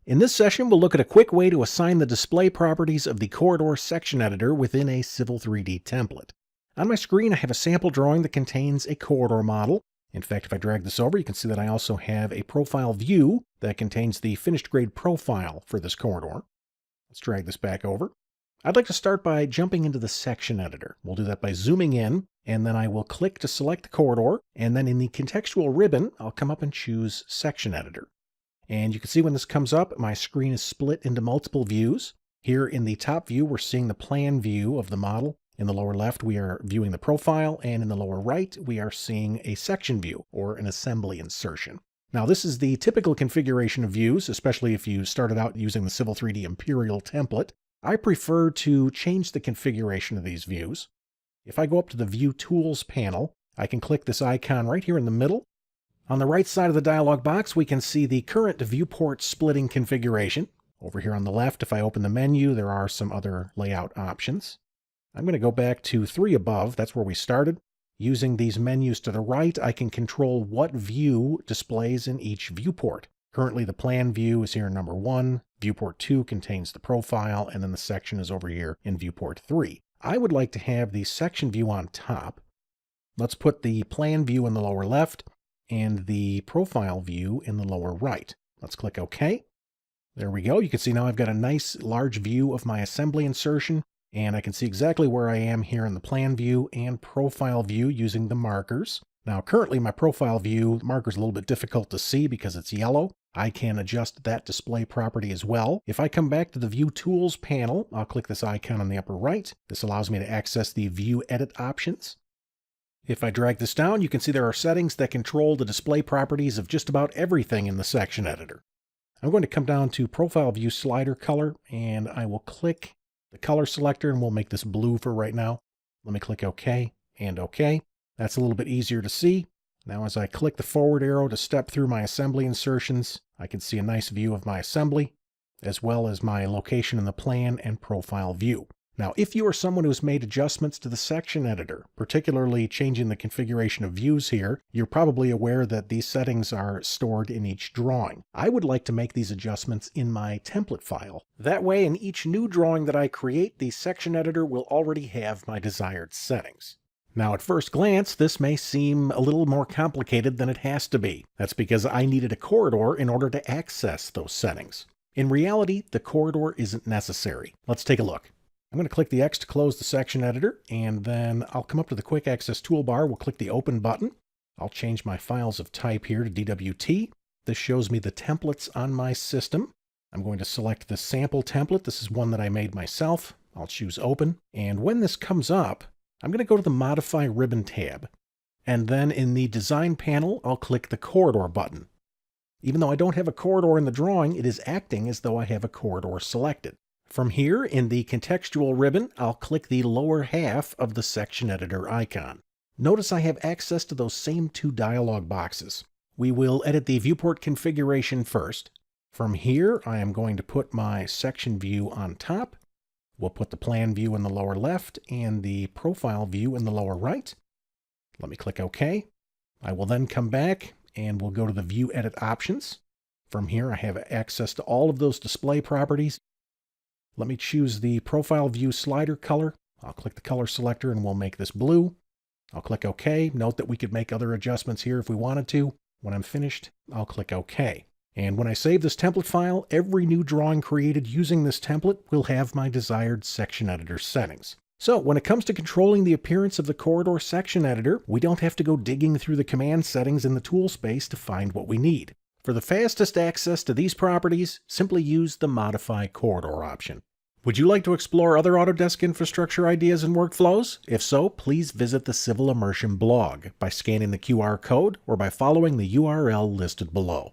In this session, we'll look at a quick way to assign the display properties of the corridor section editor within a Civil 3D template. On my screen, I have a sample drawing that contains a corridor model. In fact, if I drag this over, you can see that I also have a profile view that contains the finished grade profile for this corridor. Let's drag this back over. I'd like to start by jumping into the section editor. We'll do that by zooming in, and then I will click to select the corridor, and then in the contextual ribbon, I'll come up and choose section editor. And you can see when this comes up, my screen is split into multiple views. Here in the top view, we're seeing the plan view of the model. In the lower left, we are viewing the profile, and in the lower right, we are seeing a section view, or an assembly insertion. Now, this is the typical configuration of views, especially if you started out using the Civil 3D Imperial template. I prefer to change the configuration of these views. If I go up to the View Tools panel, I can click this icon right here in the middle. On the right side of the dialog box, we can see the current viewport splitting configuration. Over here on the left, if I open the menu, there are some other layout options. I'm going to go back to 3 above. That's where we started. Using these menus to the right, I can control what view displays in each viewport. Currently, the plan view is here in number 1. Viewport 2 contains the profile, and then the section is over here in viewport 3. I would like to have the section view on top. Let's put the plan view in the lower left and the profile view in the lower right. Let's click OK. There we go. You can see now I've got a nice large view of my assembly insertion, and I can see exactly where I am here in the plan view and profile view using the markers. Now currently my profile view marker is a little bit difficult to see because it's yellow. I can adjust that display property as well. If I come back to the View Tools panel, I'll click this icon on the upper right. This allows me to access the View Edit options. If I drag this down, you can see there are settings that control the display properties of just about everything in the section editor. I'm going to come down to Profile View Slider Color, and I will click the color selector, and we'll make this blue for right now. Let me click OK and OK. That's a little bit easier to see. Now as I click the forward arrow to step through my assembly insertions, I can see a nice view of my assembly, as well as my location in the plan and profile view. Now, if you are someone who has made adjustments to the section editor, particularly changing the configuration of views here, you're probably aware that these settings are stored in each drawing. I would like to make these adjustments in my template file. That way, in each new drawing that I create, the section editor will already have my desired settings. Now, at first glance, this may seem a little more complicated than it has to be. That's because I needed a corridor in order to access those settings. In reality, the corridor isn't necessary. Let's take a look. I'm going to click the X to close the section editor, and then I'll come up to the Quick Access toolbar. We'll click the Open button. I'll change my files of type here to DWT. This shows me the templates on my system. I'm going to select the sample template. This is one that I made myself. I'll choose Open, and when this comes up, I'm going to go to the Modify Ribbon tab, and then in the Design panel, I'll click the Corridor button. Even though I don't have a corridor in the drawing, it is acting as though I have a corridor selected. From here, in the contextual ribbon, I'll click the lower half of the section editor icon. Notice I have access to those same 2 dialog boxes. We will edit the viewport configuration first. From here, I am going to put my section view on top. We'll put the plan view in the lower left and the profile view in the lower right. Let me click OK. I will then come back and we'll go to the View Edit options. From here, I have access to all of those display properties. Let me choose the Profile View Slider Color. I'll click the color selector and we'll make this blue. I'll click OK. Note that we could make other adjustments here if we wanted to. When I'm finished, I'll click OK. And when I save this template file, every new drawing created using this template will have my desired section editor settings. So when it comes to controlling the appearance of the corridor section editor, we don't have to go digging through the command settings in the tool space to find what we need. For the fastest access to these properties, simply use the Modify Corridor option. Would you like to explore other Autodesk infrastructure ideas and workflows? If so, please visit the Civil Immersion blog by scanning the QR code or by following the URL listed below.